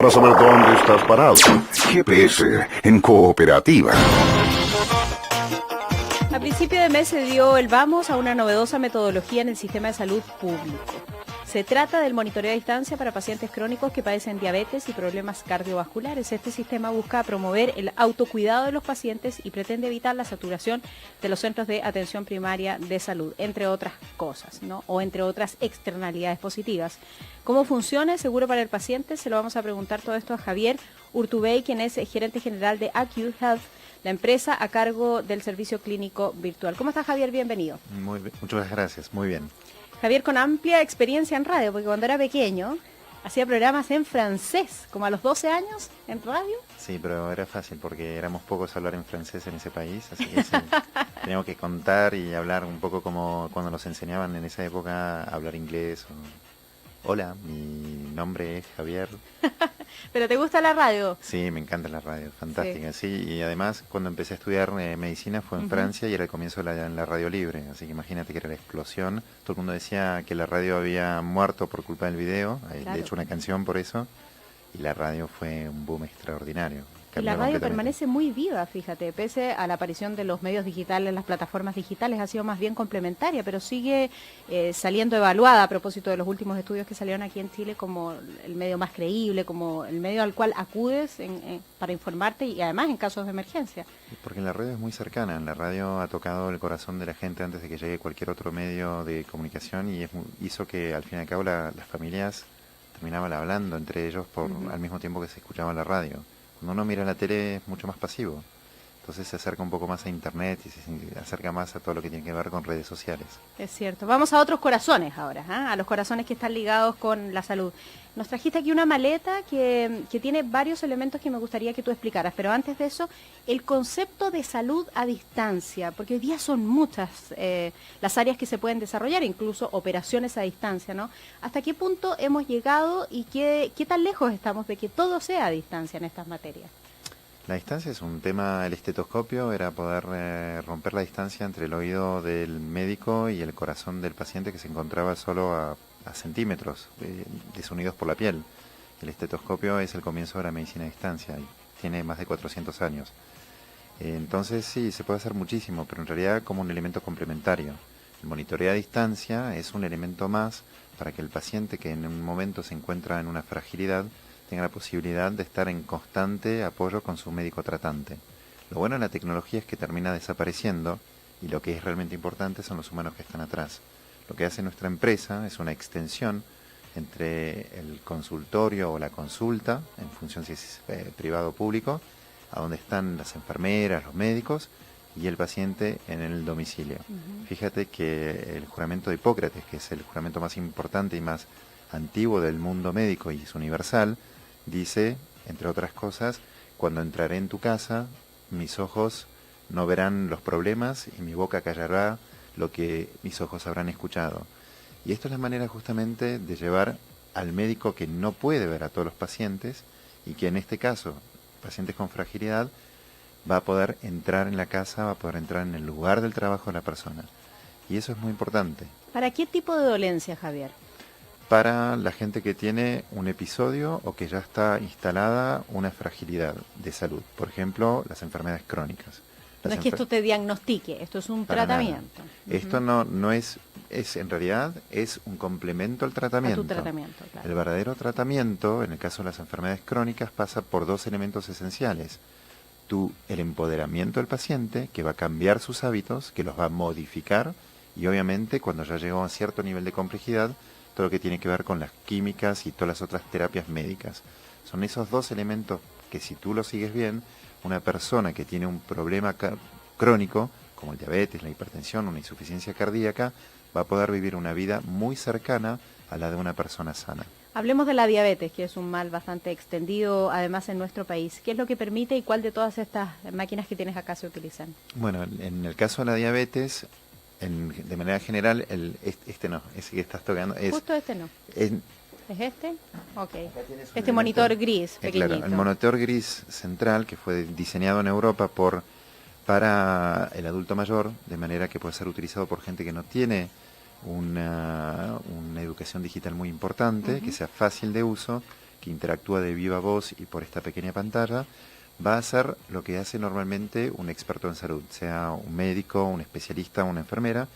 para saber dónde estás parado. GPS en cooperativa. A principio de mes se dio el vamos a una novedosa metodología en el sistema de salud público. Se trata del monitoreo a distancia para pacientes crónicos que padecen diabetes y problemas cardiovasculares. Este sistema busca promover el autocuidado de los pacientes y pretende evitar la saturación de los centros de atención primaria de salud, entre otras cosas, ¿no? O entre otras externalidades positivas. ¿Cómo funciona? ¿Seguro para el paciente? Se lo vamos a preguntar todo esto a Javier Urtubey, quien es gerente general de Acure Health, la empresa a cargo del servicio clínico virtual. ¿Cómo está, Javier? Bienvenido. Muy bien, muchas gracias, muy bien. Javier con amplia experiencia en radio, porque cuando era pequeño hacía programas en francés, como a los 12 años en radio. Sí, pero era fácil porque éramos pocos a hablar en francés en ese país, así que sí, teníamos que contar y hablar un poco como cuando nos enseñaban en esa época a hablar inglés. Hola, mi nombre es Javier. ¿Pero te gusta la radio? Sí, me encanta la radio, fantástica, sí. Y además cuando empecé a estudiar medicina fue en Francia y era el comienzo de la radio libre, así que imagínate que era la explosión. Todo el mundo decía que la radio había muerto por culpa del video, Claro. de hecho una canción por eso, y la radio fue un boom extraordinario. Y la Cambió radio completamente. permanece muy viva, fíjate, pese a la aparición de los medios digitales, las plataformas digitales, ha sido más bien complementaria, pero sigue saliendo evaluada a propósito de los últimos estudios que salieron aquí en Chile como el medio más creíble, como el medio al cual acudes para informarte y además en casos de emergencia. Porque la radio es muy cercana, la radio ha tocado el corazón de la gente antes de que llegue cualquier otro medio de comunicación y hizo que al fin y al cabo las familias terminaban hablando entre ellos al mismo tiempo que se escuchaba la radio. Cuando uno mira la tele es mucho más pasivo, entonces se acerca un poco más a internet y se acerca más a todo lo que tiene que ver con redes sociales. Es cierto. Vamos a otros corazones ahora, a los corazones que están ligados con la salud. Nos trajiste aquí una maleta que tiene varios elementos que me gustaría que tú explicaras, pero antes de eso, el concepto de salud a distancia, porque hoy día son muchas las áreas que se pueden desarrollar, incluso operaciones a distancia, ¿no? ¿Hasta qué punto hemos llegado y qué tan lejos estamos de que todo sea a distancia en estas materias? La distancia es un tema, el estetoscopio era poder romper la distancia entre el oído del médico y el corazón del paciente que se encontraba solo a centímetros, desunidos por la piel. El estetoscopio es el comienzo de la medicina a distancia y tiene más de 400 años. Entonces sí, se puede hacer muchísimo, pero en realidad como un elemento complementario. El monitoreo a distancia es un elemento más para que el paciente que en un momento se encuentra en una fragilidad tenga la posibilidad de estar en constante apoyo con su médico tratante. Lo bueno de la tecnología es que termina desapareciendo y lo que es realmente importante son los humanos que están atrás. Lo que hace nuestra empresa es una extensión entre el consultorio o la consulta, en función si es privado o público, a donde están las enfermeras, los médicos y el paciente en el domicilio. Fíjate que el juramento de Hipócrates, que es el juramento más importante y más antiguo del mundo médico y es universal, dice, entre otras cosas, cuando entraré en tu casa, mis ojos no verán los problemas y mi boca callará lo que mis ojos habrán escuchado. Y esto es la manera justamente de llevar al médico que no puede ver a todos los pacientes y que en este caso, pacientes con fragilidad, va a poder entrar en la casa, va a poder entrar en el lugar del trabajo de la persona. Y eso es muy importante. ¿Para qué tipo de dolencia, Javier? Para la gente que tiene un episodio o que ya está instalada una fragilidad de salud. Por ejemplo, las enfermedades crónicas. No es que esto te diagnostique, esto es un tratamiento. Esto no es en realidad es un complemento al tratamiento. A tu tratamiento, claro. El verdadero tratamiento, en el caso de las enfermedades crónicas, pasa por dos elementos esenciales. El empoderamiento del paciente, que va a cambiar sus hábitos, que los va a modificar, y obviamente cuando ya llegó a cierto nivel de complejidad, todo lo que tiene que ver con las químicas y todas las otras terapias médicas. Son esos dos elementos que si tú los sigues bien, una persona que tiene un problema crónico, como el diabetes, la hipertensión, una insuficiencia cardíaca, va a poder vivir una vida muy cercana a la de una persona sana. Hablemos de la diabetes, que es un mal bastante extendido además en nuestro país. ¿Qué es lo que permite y cuál de todas estas máquinas que tienes acá se utilizan? Bueno, en el caso de la diabetes, de manera general, este no, ese que estás tocando es... Justo este no. ¿Es este? Ok. Este monitor gris, pequeñito. Claro, el monitor gris central que fue diseñado en Europa para el adulto mayor, de manera que puede ser utilizado por gente que no tiene una educación digital muy importante, que sea fácil de uso, que interactúa de viva voz y por esta pequeña pantalla, va a hacer lo que hace normalmente un experto en salud, sea un médico, un especialista, una enfermera,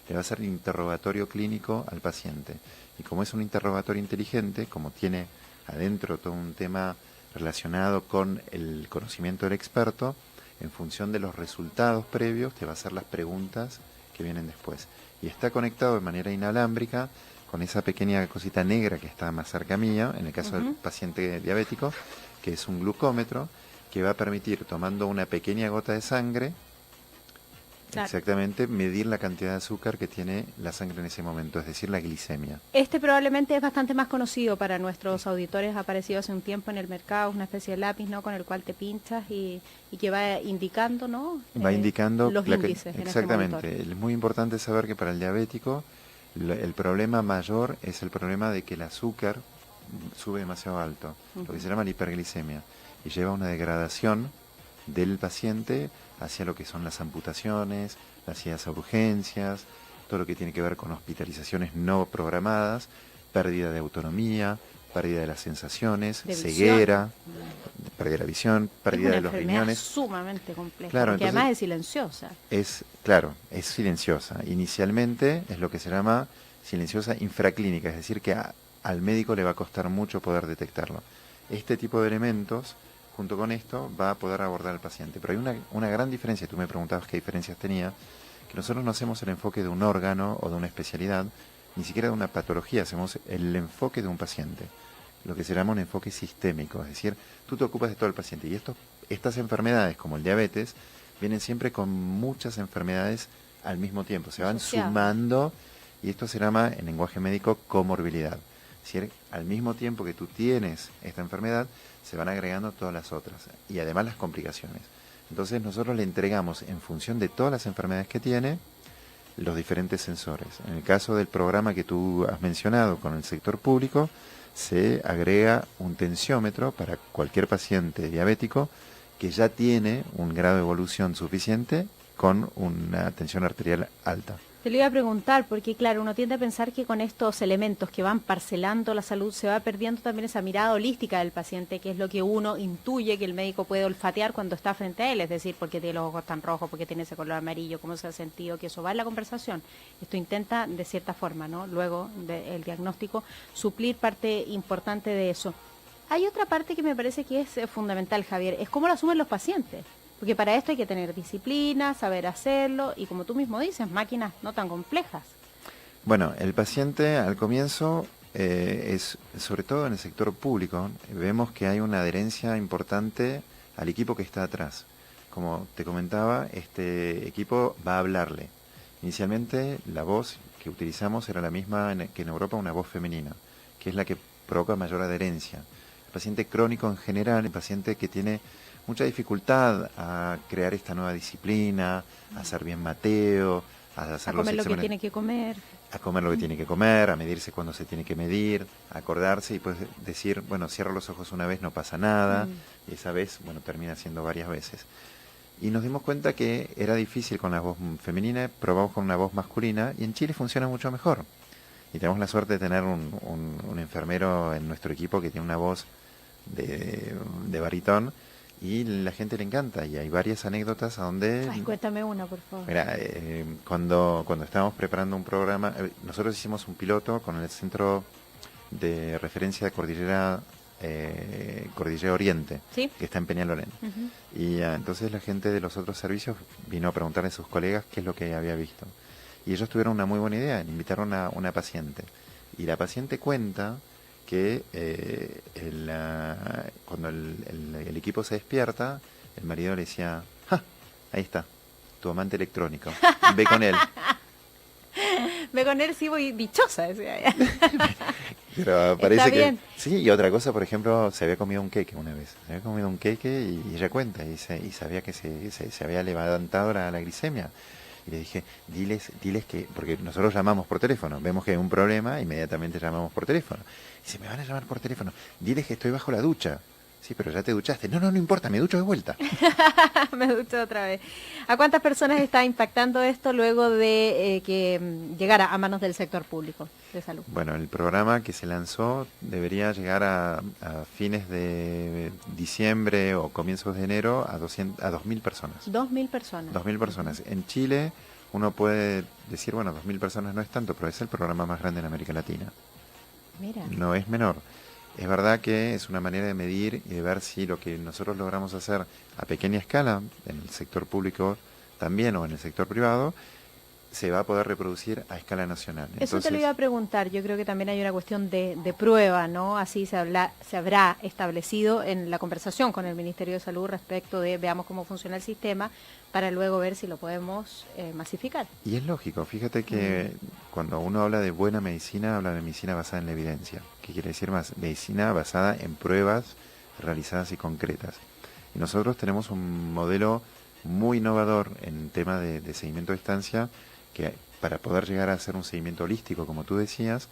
le va a hacer interrogatorio clínico al paciente. Y como es un interrogatorio inteligente, como tiene adentro todo un tema relacionado con el conocimiento del experto, en función de los resultados previos te va a hacer las preguntas que vienen después. Y está conectado de manera inalámbrica con esa pequeña cosita negra que está más cerca mía, en el caso del paciente diabético, que es un glucómetro, que va a permitir, tomando una pequeña gota de sangre, claro, exactamente medir la cantidad de azúcar que tiene la sangre en ese momento, es decir, la glicemia. Este probablemente es bastante más conocido para nuestros auditores, ha aparecido hace un tiempo en el mercado, una especie de lápiz, ¿no?, con el cual te pinchas y que va indicando, ¿no?, Va indicando los índices. Exactamente. En este Es muy importante saber que para el diabético el problema mayor es el problema de que el azúcar sube demasiado alto, lo que se llama la hiperglicemia, y lleva a una degradación del paciente hacia lo que son las amputaciones, las idas a urgencias, todo lo que tiene que ver con hospitalizaciones no programadas, pérdida de autonomía, pérdida de las sensaciones, de ceguera, pérdida de la visión, pérdida de los riñones. Es una riñones. enfermedad sumamente compleja, Claro, porque entonces, además es silenciosa. Claro, es silenciosa. Inicialmente es lo que se llama silenciosa infraclínica, es decir, que al médico le va a costar mucho poder detectarlo. Este tipo de elementos, junto con esto, va a poder abordar al paciente. Pero hay una gran diferencia, tú me preguntabas qué diferencias tenía, que nosotros no hacemos el enfoque de un órgano o de una especialidad, ni siquiera de una patología, hacemos el enfoque de un paciente, lo que se llama un enfoque sistémico, es decir, tú te ocupas de todo el paciente. Y estas enfermedades, como el diabetes, vienen siempre con muchas enfermedades al mismo tiempo, se van sumando, y esto se llama, en lenguaje médico, comorbilidad. Es decir, al mismo tiempo que tú tienes esta enfermedad, se van agregando todas las otras, y además las complicaciones. Entonces nosotros le entregamos, en función de todas las enfermedades que tiene, los diferentes sensores. En el caso del programa que tú has mencionado con el sector público, se agrega un tensiómetro para cualquier paciente diabético que ya tiene un grado de evolución suficiente con una tensión arterial alta. Te lo iba a preguntar, porque claro, uno tiende a pensar que con estos elementos que van parcelando la salud se va perdiendo también esa mirada holística del paciente, que es lo que uno intuye que el médico puede olfatear cuando está frente a él, es decir, porque tiene los ojos tan rojos, porque tiene ese color amarillo, cómo se ha sentido, que eso va en la conversación. Esto intenta, de cierta forma, ¿no?, luego del diagnóstico, suplir parte importante de eso. Hay otra parte que me parece que es fundamental, Javier, es cómo lo asumen los pacientes. Porque para esto hay que tener disciplina, saber hacerlo y, como tú mismo dices, máquinas no tan complejas. Bueno, el paciente al comienzo es, sobre todo en el sector público, vemos que hay una adherencia importante al equipo que está atrás. Como te comentaba, este equipo va a hablarle. Inicialmente la voz que utilizamos era la misma que en Europa, una voz femenina, que es la que provoca mayor adherencia. El paciente crónico en general, el paciente que tiene mucha dificultad a crear esta nueva disciplina, a hacer bien mateo, a hacer a comer lo que tiene que comer. A comer lo que tiene que comer, a medirse cuando se tiene que medir, a acordarse y pues decir, bueno, cierro los ojos una vez, no pasa nada, y esa vez, bueno, termina siendo varias veces. Y nos dimos cuenta que era difícil con la voz femenina, probamos con una voz masculina, y en Chile funciona mucho mejor. Y tenemos la suerte de tener un enfermero en nuestro equipo que tiene una voz de baritón, y la gente le encanta, y hay varias anécdotas a donde... Ay, cuéntame una, por favor. Mira, cuando estábamos preparando un programa, nosotros hicimos un piloto con el Centro de Referencia de Cordillera Oriente, ¿Sí?, que está en Peñalolén. Y entonces la gente de los otros servicios vino a preguntarle a sus colegas qué es lo que había visto. Y ellos tuvieron una muy buena idea, invitaron a una paciente. Y la paciente cuenta que cuando el equipo se despierta, el marido le decía, ¡ja! Ahí está, tu amante electrónico, ve con él. Ve con él, sí, voy dichosa, decía ella. Pero parece Está bien. Sí, y otra cosa, por ejemplo, se había comido un queque una vez. Se había comido un queque y ella cuenta, y sabía que se había levantado la glicemia. Y le dije, diles que, porque nosotros llamamos por teléfono, vemos que hay un problema, inmediatamente llamamos por teléfono. Y dice, me van a llamar por teléfono, diles que estoy bajo la ducha. Sí, pero ya te duchaste. No, no importa, me ducho de vuelta. Me ducho otra vez. ¿A cuántas personas está impactando esto luego de que llegara a manos del sector público de salud? Bueno, el programa que se lanzó debería llegar a fines de diciembre o comienzos de enero a 2.000 personas. 2.000 personas. 2.000 personas. En Chile uno puede decir, bueno, 2.000 personas no es tanto, pero es el programa más grande en América Latina. Mira. No es menor. Es verdad que es una manera de medir y de ver si lo que nosotros logramos hacer a pequeña escala, en el sector público también o en el sector privado, se va a poder reproducir a escala nacional. Eso te lo iba a preguntar, yo creo que también hay una cuestión de prueba, ¿no? Así se habrá establecido en la conversación con el Ministerio de Salud respecto de veamos cómo funciona el sistema para luego ver si lo podemos masificar. Y es lógico, fíjate que cuando uno habla de buena medicina, habla de medicina basada en la evidencia. ¿Qué quiere decir más? Medicina basada en pruebas realizadas y concretas. Y nosotros tenemos un modelo muy innovador en tema de seguimiento a distancia, que para poder llegar a hacer un seguimiento holístico, como tú decías,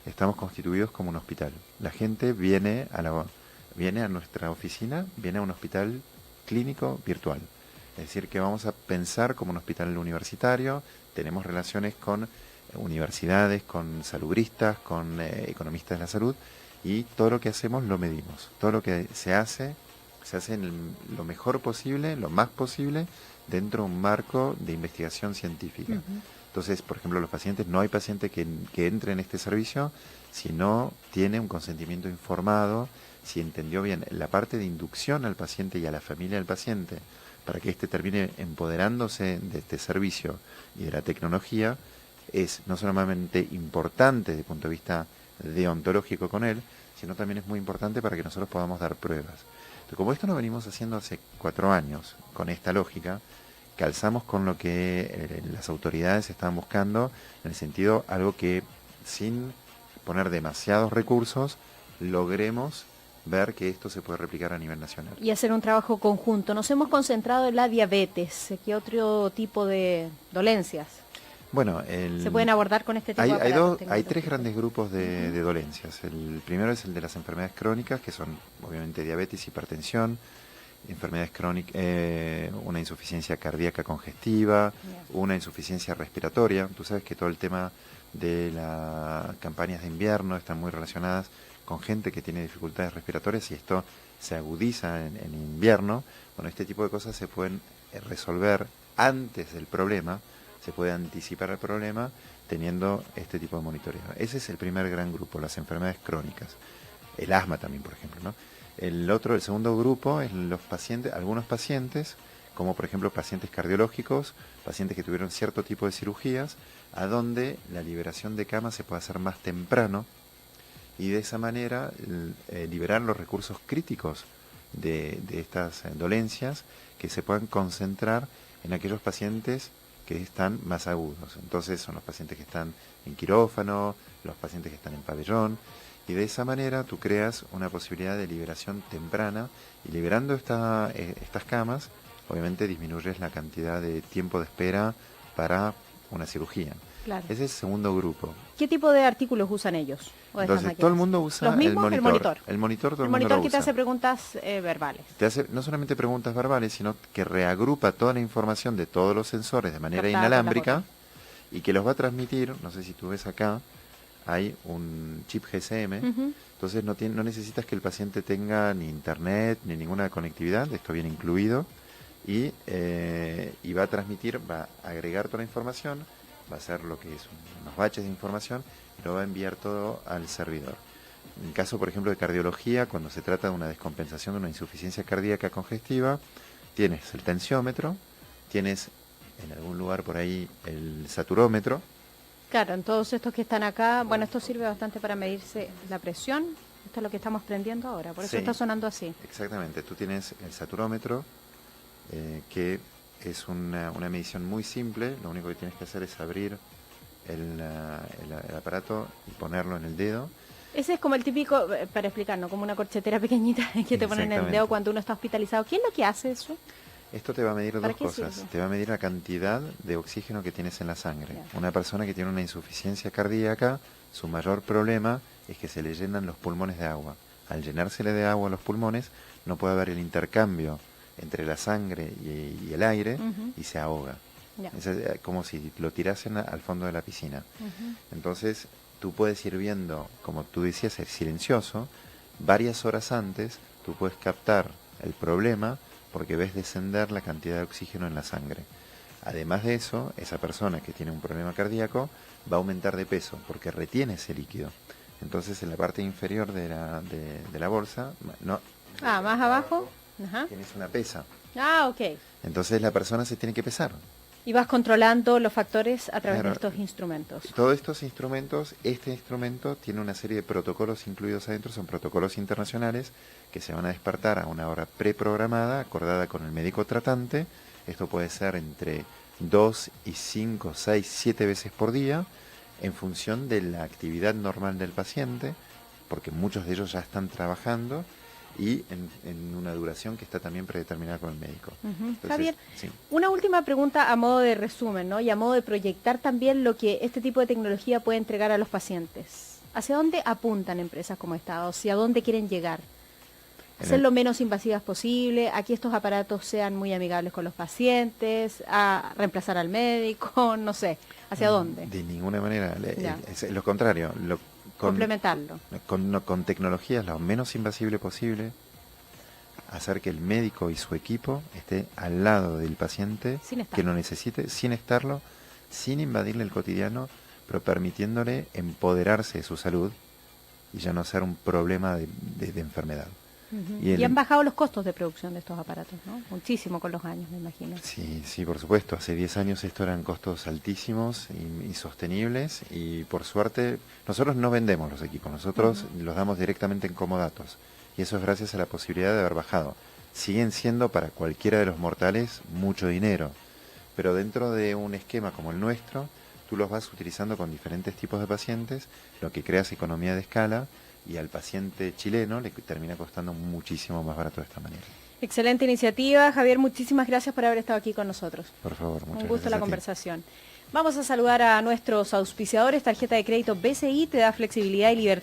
estamos constituidos como un hospital. La gente viene a nuestra oficina, viene a un hospital clínico virtual. Es decir, que vamos a pensar como un hospital universitario, tenemos relaciones con universidades, con salubristas, con economistas de la salud, y todo lo que hacemos lo medimos. Todo lo que se hace lo mejor posible, lo más posible, dentro de un marco de investigación científica. Entonces, por ejemplo, no hay paciente que entre en este servicio si no tiene un consentimiento informado, si entendió bien la parte de inducción al paciente y a la familia del paciente, para que éste termine empoderándose de este servicio y de la tecnología, es no solamente importante desde el punto de vista deontológico con él, sino también es muy importante para que nosotros podamos dar pruebas. Entonces, como esto lo venimos haciendo hace 4 años, con esta lógica, calzamos con lo que las autoridades estaban buscando, en el sentido algo que sin poner demasiados recursos logremos ver que esto se puede replicar a nivel nacional. Y hacer un trabajo conjunto. Nos hemos concentrado en la diabetes. ¿Qué otro tipo de dolencias Bueno, se pueden abordar con este tipo de aparatos hay 3 grandes grupos de dolencias. El primero es el de las enfermedades crónicas, que son obviamente diabetes, hipertensión, enfermedades crónicas, una insuficiencia cardíaca congestiva, una insuficiencia respiratoria. Tú sabes que todo el tema de las campañas de invierno están muy relacionadas con gente que tiene dificultades respiratorias y esto se agudiza en invierno. Bueno, este tipo de cosas se pueden resolver antes del problema, se puede anticipar el problema teniendo este tipo de monitoreo. Ese es el primer gran grupo, las enfermedades crónicas. El asma también, por ejemplo, ¿no? El segundo grupo es algunos pacientes, como por ejemplo pacientes cardiológicos, pacientes que tuvieron cierto tipo de cirugías, a donde la liberación de cama se puede hacer más temprano y de esa manera liberar los recursos críticos de estas dolencias que se puedan concentrar en aquellos pacientes que están más agudos. Entonces son los pacientes que están en quirófano, los pacientes que están en pabellón, y de esa manera tú creas una posibilidad de liberación temprana, y liberando estas camas, obviamente disminuyes la cantidad de tiempo de espera para una cirugía. Claro. Ese es el segundo grupo. ¿Qué tipo de artículos usan ellos? Entonces, todo el mundo usa ¿Los mismos? el monitor. El monitor todo el mundo lo que te usa. hace preguntas verbales. Te hace no solamente preguntas verbales, sino que reagrupa toda la información de todos los sensores de manera inalámbrica y que los va a transmitir. No sé si tú ves acá, hay un chip GSM, entonces no necesitas que el paciente tenga ni internet ni ninguna conectividad, esto viene incluido, y va a transmitir, va a agregar toda la información, va a hacer lo que es unos baches de información y lo va a enviar todo al servidor. En caso, por ejemplo, de cardiología, cuando se trata de una descompensación de una insuficiencia cardíaca congestiva, tienes el tensiómetro, tienes en algún lugar por ahí el saturómetro. Claro, en todos estos que están acá, bueno, esto sirve bastante para medirse la presión. Esto es lo que estamos prendiendo ahora, por eso está sonando así. Exactamente, tú tienes el saturómetro, que es una medición muy simple. Lo único que tienes que hacer es abrir el aparato y ponerlo en el dedo. Ese es como el típico, para explicarnos, como una corchetera pequeñita que te ponen en el dedo cuando uno está hospitalizado. ¿Qué es lo que hace eso? Esto te va a medir dos cosas. Sirve? Te va a medir la cantidad de oxígeno que tienes en la sangre. Yeah. Una persona que tiene una insuficiencia cardíaca, su mayor problema es que se le llenan los pulmones de agua. al llenársele de agua a los pulmones, no puede haber el intercambio entre la sangre y el aire y se ahoga. Ya. Es como si lo tirasen al fondo de la piscina. Entonces, tú puedes ir viendo, como tú decías, el silencioso, varias horas antes, tú puedes captar el problema porque ves descender la cantidad de oxígeno en la sangre. Además de eso, esa persona que tiene un problema cardíaco va a aumentar de peso porque retiene ese líquido. Entonces, en la parte inferior de la bolsa, Más abajo. Ajá. tienes una pesa. Ok. Entonces, la persona se tiene que pesar. Y vas controlando los factores a través de Claro. estos instrumentos. Todos estos instrumentos, este instrumento tiene una serie de protocolos incluidos adentro, son protocolos internacionales que se van a despertar a una hora preprogramada, acordada con el médico tratante. Esto puede ser entre 2 y 5, 6, 7 veces por día, en función de la actividad normal del paciente, porque muchos de ellos ya están trabajando, y en una duración que está también predeterminada con el médico. Entonces, Javier, sí. una última pregunta a modo de resumen, ¿no? Y a modo de proyectar también lo que este tipo de tecnología puede entregar a los pacientes. ¿Hacia dónde apuntan empresas como esta? ¿Hacia dónde quieren llegar? ¿Ser lo menos invasivas posible? ¿A que estos aparatos sean muy amigables con los pacientes? ¿A reemplazar al médico? No sé. ¿Hacia dónde? De ninguna manera. Ya. Es lo contrario. Complementarlo. Con tecnologías lo menos invasible posible, hacer que el médico y su equipo esté al lado del paciente Sin estar. que lo necesite, sin estarlo, sin invadirle el cotidiano, pero permitiéndole empoderarse de su salud y ya no ser un problema de enfermedad. Y han bajado los costos de producción de estos aparatos, ¿no? Muchísimo con los años, me imagino. Sí, por supuesto. Hace 10 años esto eran costos altísimos y sostenibles, y por suerte nosotros no vendemos los equipos, nosotros los damos directamente en comodatos, y eso es gracias a la posibilidad de haber bajado. Siguen siendo para cualquiera de los mortales mucho dinero, pero dentro de un esquema como el nuestro, tú los vas utilizando con diferentes tipos de pacientes, lo que creas economía de escala, y al paciente chileno le termina costando muchísimo más barato de esta manera. Excelente iniciativa. Javier, muchísimas gracias por haber estado aquí con nosotros. Por favor, muchas Un gusto gracias la a ti. conversación. Vamos a saludar a nuestros auspiciadores. Tarjeta de crédito BCI te da flexibilidad y libertad